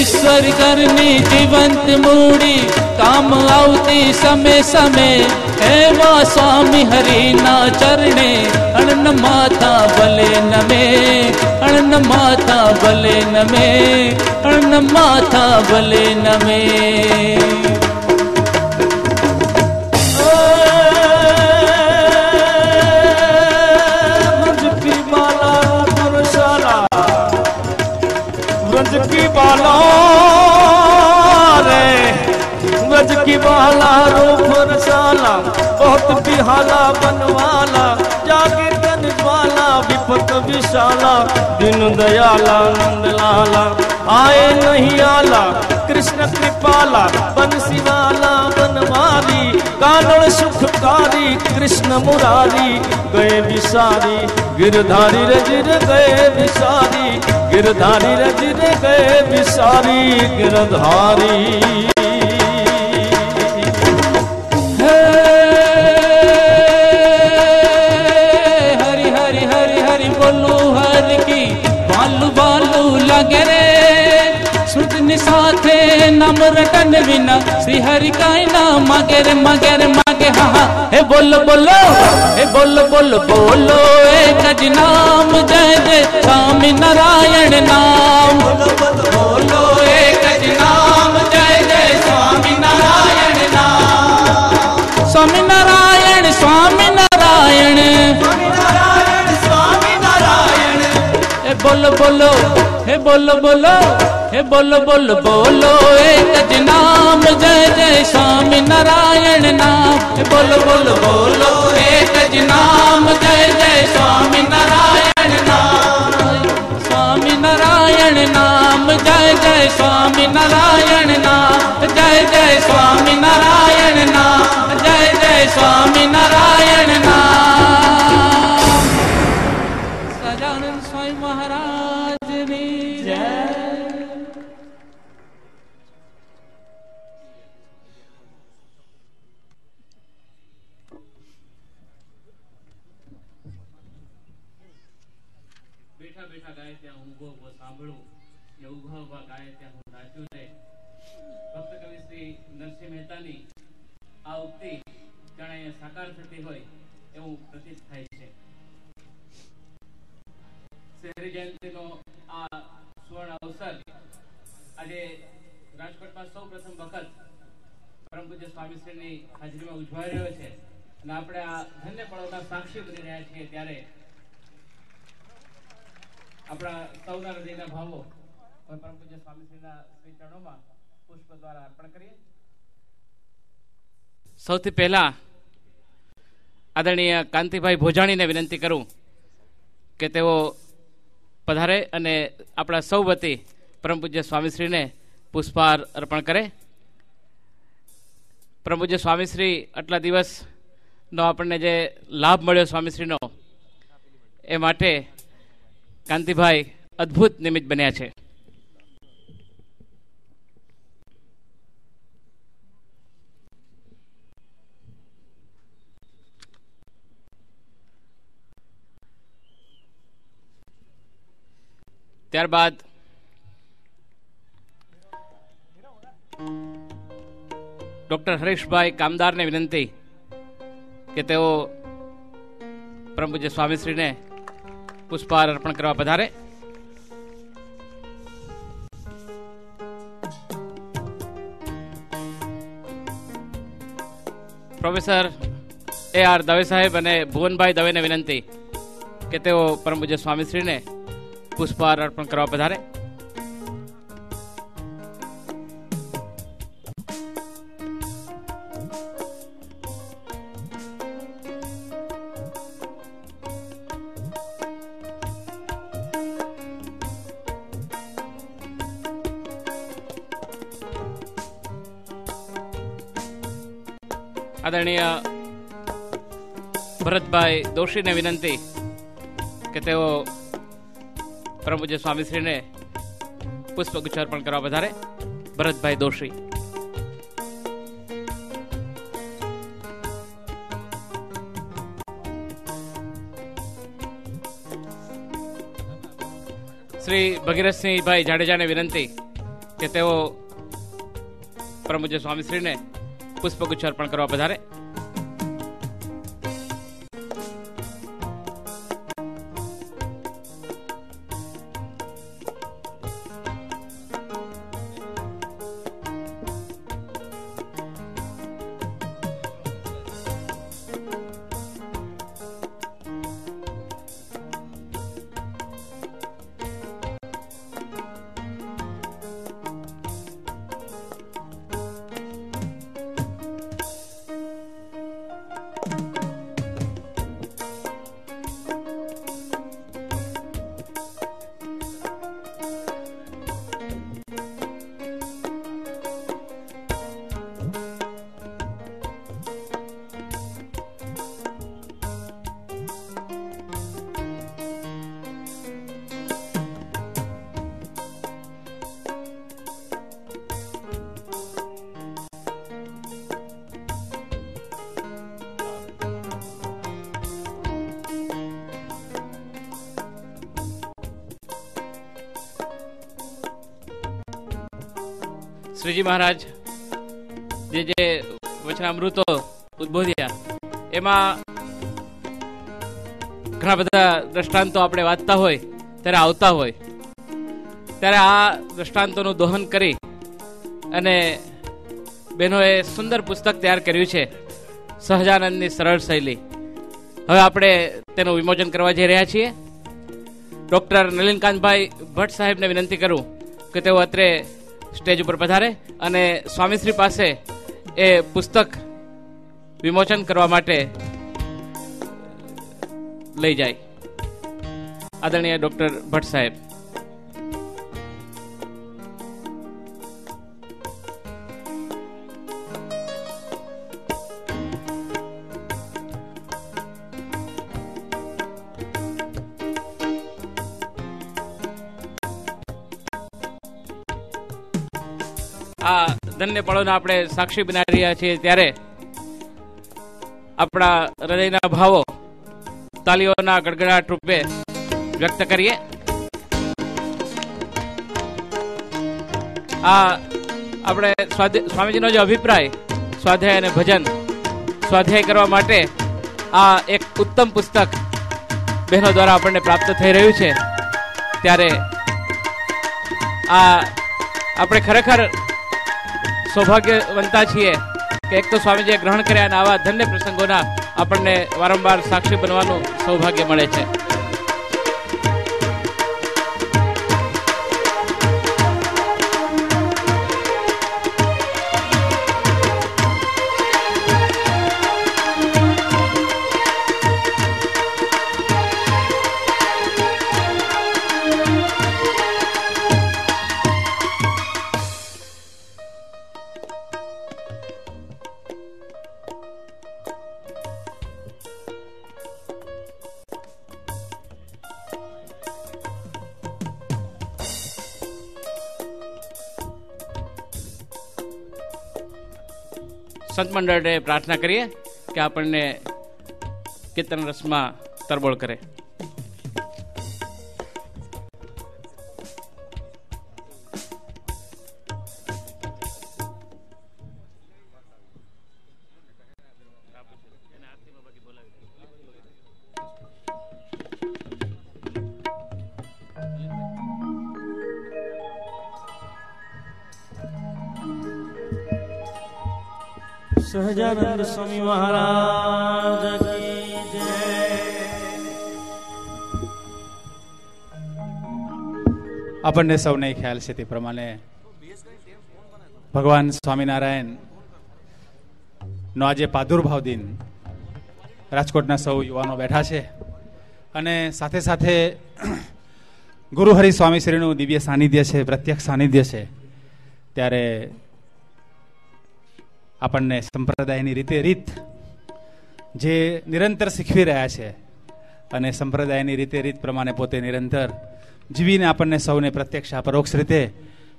ईश्वर घरनी जीवंत मूड़ी काम आवती समय समय एवा स्वामी हरि ना चरणे अणन माथा भले नमे अणन माथा भले नमे अणन माथा भले नमे ब्रज की बाला रे ब्रज की बाला रूप रसाला बहुत बिहाला बनवाला जागे तन ज्वाला विपत विशाला दिन दयाला नंद लाला आए नहीं आला कृष्ण कृपाला बंसी वाला बनवारी कानड़ सुखकारी कृष्ण मुरारी गए विसारी गिरधारी रजिर गए विसारी गिरधारी रजिर गए विसारी गिरधारी हरि हरि हरि हरि बोलो हरि की बालू बालू लगे रे सुजन साथे नम रटन बिना श्री हरि का नाम मागे रे मागे रे मागे हा हा हे बोलो बोलो हे बोलो बोलो बोलो एक ज नाम जय जय स्वामी नारायण नाम बोलो एक ज नाम जय जय स्वामी नारायण नाम स्वामी नारायण स्वामी नारायण स्वामी नारायण हे बोलो बोलो हे बोलो बोलो हे बोलो बोलो बोलो एक ज नाम जय जय स्वामी नारायण नाम हे बोलो बोलो बोलो एक ज नाम जय जय स्वामी नारायण नाम स्वामी नारायण नाम जय जय स्वामी नारायण नाम जय जय स्वामी नारायण नाम जय जय स्वामी नारायण नाम सजानंद स्वामी महाराज की जय। બેઠા બેઠા ગાય ત્યાં ઊંઘો ઉભો સાંભળું ને ઊભા ઉભા ગાય ત્યાં હું નાચ્યું રે ભક્ત કવિ શ્રી નરસિંહ મહેતાની આ ઉક્તિ જાણે સાકાર થતી હોય એવું પ્રતીત થાય છે। શહેરી જયંતિનો આ સુવર્ણ અવસર આજે રાજકોટમાં સૌ પ્રથમ વખત પરમ પૂજ્ય સ્વામીશ્રીની હાજરીમાં ઉજવાઈ રહ્યો છે અને આપણે આ ધન્ય પળોના સાક્ષી બની રહ્યા છીએ ત્યારે આપણા સૌના હૃદયના ભાવો પરમ પૂજ્ય સ્વામીશ્રીના શ્રી ચરણોમાં પુષ્પ દ્વારા અર્પણ કરીએ। સૌથી પહેલા આદરણીય કાંતિભાઈ ભોજાણીને વિનંતી કરું કે તેઓ પધારે અને આપણા સૌ વતી પરમ પૂજ્ય સ્વામીશ્રીને પુષ્પહાર અર્પણ કરે। પરમ પૂજ્ય સ્વામીશ્રી આટલા દિવસનો આપણને જે લાભ મળ્યો સ્વામીશ્રીનો એ માટે કાંતિભાઈ અદ્ભુત નિમિત્ત બન્યા છે। ત્યારબાદ ડોક્ટર હરેશભાઈ કામદારને વિનંતી કે તેઓ પરમ પૂજ્ય સ્વામીશ્રીને પુષ્પહાર અર્પણ કરવા પધારે। પ્રોફેસર AR દવે સાહેબ અને ભુવનભાઈ દવેને વિનંતી કે તેઓ પરમ પૂજ્ય સ્વામીશ્રીને પુષ્પહાર અર્પણ કરવા પધારે। આદરણીય ભરતભાઈ દોશીને વિનંતી કે તેઓ પરમ પૂજ્ય સ્વામીશ્રીને પુષ્પગુચ્છ અર્પણ કરવા પધારે। ભરતભાઈ દોશી। શ્રી ભગીરથસિંહભાઈ જાડેજાને વિનંતી કે તેઓ પરમ પૂજ્ય સ્વામીશ્રીને પુષ્પગુચ્છ અર્પણ કરવા પધારે. શ્રીજી મહારાજ જે વચનામૃતો ઉદ્બોધ્યા એમાં ઘણા બધા દ્રષ્ટાંતો આપણે વાંચતા હોય ત્યારે આવતા હોય ત્યારે આ દ્રષ્ટાંતોનું દોહન કરી અને બહેનોએ સુંદર પુસ્તક તૈયાર કર્યું છે, સહજાનંદની સરળ શૈલી. હવે આપણે તેનું વિમોચન કરવા જઈ રહ્યા છીએ. ડોક્ટર નલિનકાંતભાઈ ભટ્ટ સાહેબને વિનંતી કરું કે તેઓ અત્રે સ્ટેજ ઉપર પધારે અને સ્વામીશ્રી પાસે એ પુસ્તક વિમોચન કરવા માટે લઈ જાય. આદરણીય ડોક્ટર ભટ્ટ સાહેબ. આ ધન્ય પળોના આપણે સાક્ષી બનાવી રહ્યા છીએ ત્યારે આપણા હૃદયના ભાવો તાલીઓના ગડગડાટ રૂપે વ્યક્ત કરીએ. આ આપણે સ્વામીજીનો જે અભિપ્રાય સ્વાધ્યાય અને ભજન સ્વાધ્યાય કરવા માટે આ એક ઉત્તમ પુસ્તક બહેનો દ્વારા આપણને પ્રાપ્ત થઈ રહ્યું છે ત્યારે આ આપણે ખરેખર સૌભાગ્યવંતા છીએ કે એક તો સ્વામીજીએ ગ્રહણ કર્યા અને આવા ધન્ય પ્રસંગોના આપણને વારંવાર સાક્ષી બનવાનું સૌભાગ્ય મળે છે. સંત મંડળને પ્રાર્થના કરીએ કે આપણને કીર્તન રસમાં તરબોળ કરે. સહજાનંદ સ્વામી મહારાજ કી જય. આપણને સૌને ખ્યાલ છે તે પ્રમાણે ભગવાન સ્વામિનારાયણ નો આજે પ્રાદુર્ભાવ દિન રાજકોટના સૌ યુવાનો બેઠા છે અને સાથે સાથે ગુરુહરિ સ્વામીશ્રીનું દિવ્ય સાનિધ્ય છે, પ્રત્યક્ષ સાનિધ્ય છે. ત્યારે આપણને સંપ્રદાયની રીત જે નિરંતર શીખવી રહ્યા છે અને સંપ્રદાયની રીત પ્રમાણે પોતે નિરંતર જીવીને આપણને સૌને પ્રત્યક્ષ પરોક્ષ રીતે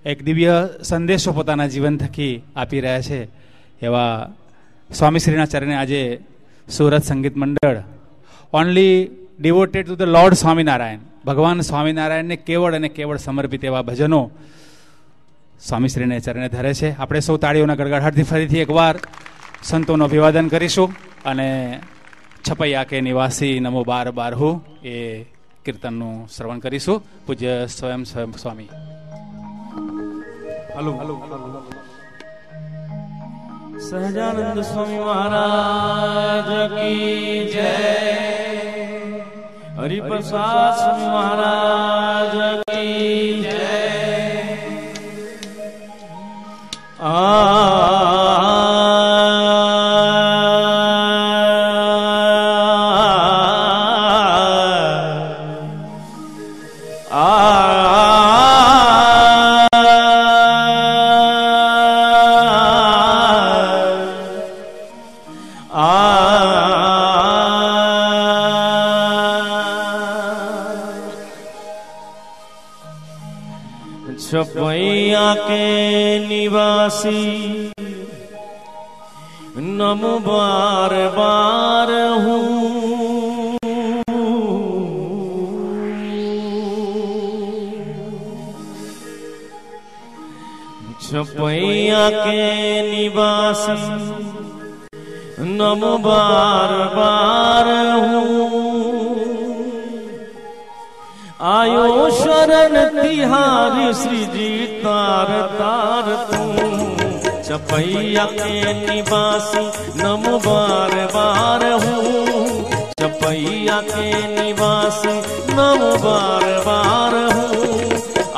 એક દિવ્ય સંદેશો પોતાના જીવન થકી આપી રહ્યા છે એવા સ્વામીશ્રીના ચરણે આજે સુરત સંગીત મંડળ only devoted to the lord Swaminarayan, ભગવાન સ્વામિનારાયણને કેવળ અને કેવળ સમર્પિત એવા ભજનો સ્વામીશ્રીને ચરણે ધરે છે. આપણે સૌ તાળીઓના ગડગડાટથી ફરીથી એકવાર સંતોનું અભિવાદન કરીશું અને છપૈયા કે નિવાસી નમો બાર બારહુ એ કીર્તનનું શ્રવણ કરીશું. પૂજ્ય સ્વયં સ્વામી. સહજાનંદ સ્વામી મહારાજ કી જય. હરિપ્રસાદ સ્વામી મહારાજ કી જય. छपैया के निवासी नम बार बार हूँ. छपैया के निवासी नम बार बार हूँ. आयो शरण तिहारी श्री जी तार तार तू. छपैया के निवासी नम बार बार हूँ. छपैया के निवासी नम बार बार हूँ.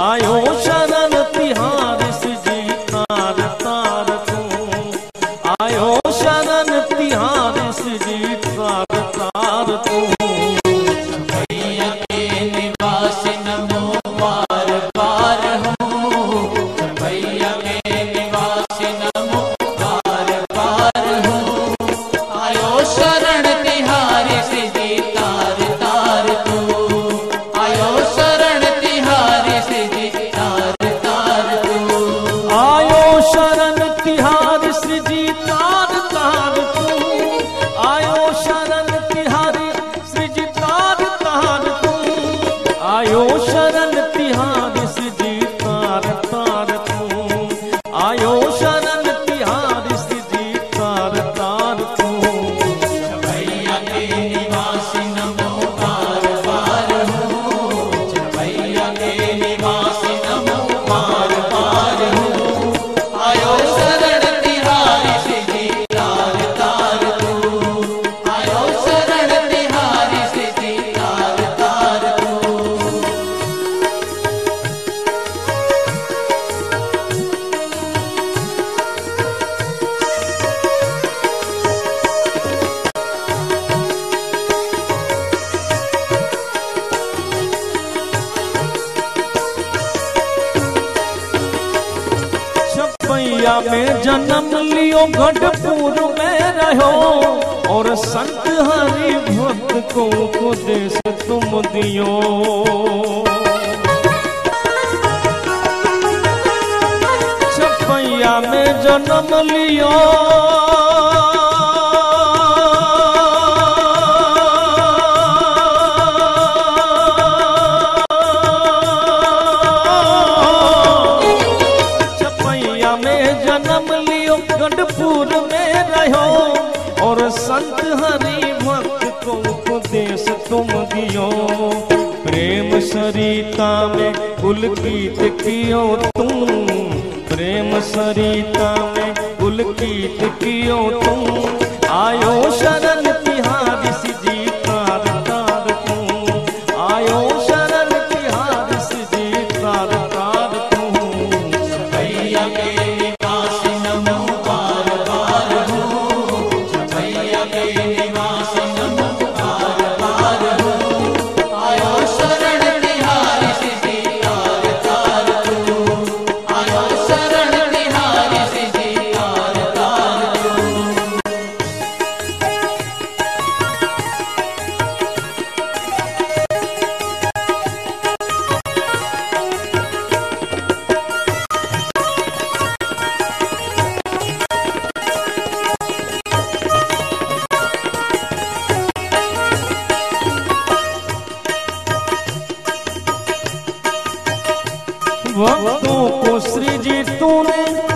आयो शरण तिहारी श्री जी तार तार तू. आयो शरण तिहारी श्री जी तार तार तू. में जन्म लियो गढ़पुर में रहो और संत हरि भक्त को उपदेश तुम दियो. छपैया में जन्म लियो गढ़पुर में रहो और संत हरि भक्त को उपदेश तुम दियो. प्रेम सरिता में पुलकित कियो तुम. प्रेम सरिता में पुलकित कियो तुम. आयो शरण तिहारी जी तार तार तुम. आयो शरण तिहारी जी तार तार तुम. छपैया के निवासी नमो बार बार हूँ. छपैया के निवासी नमो बार बार हूँ. आयो शरण तिहारी जी तार तार तुम. आयो शरण तिहारी जी तार तार तुम. भक्तों को सृजी तूने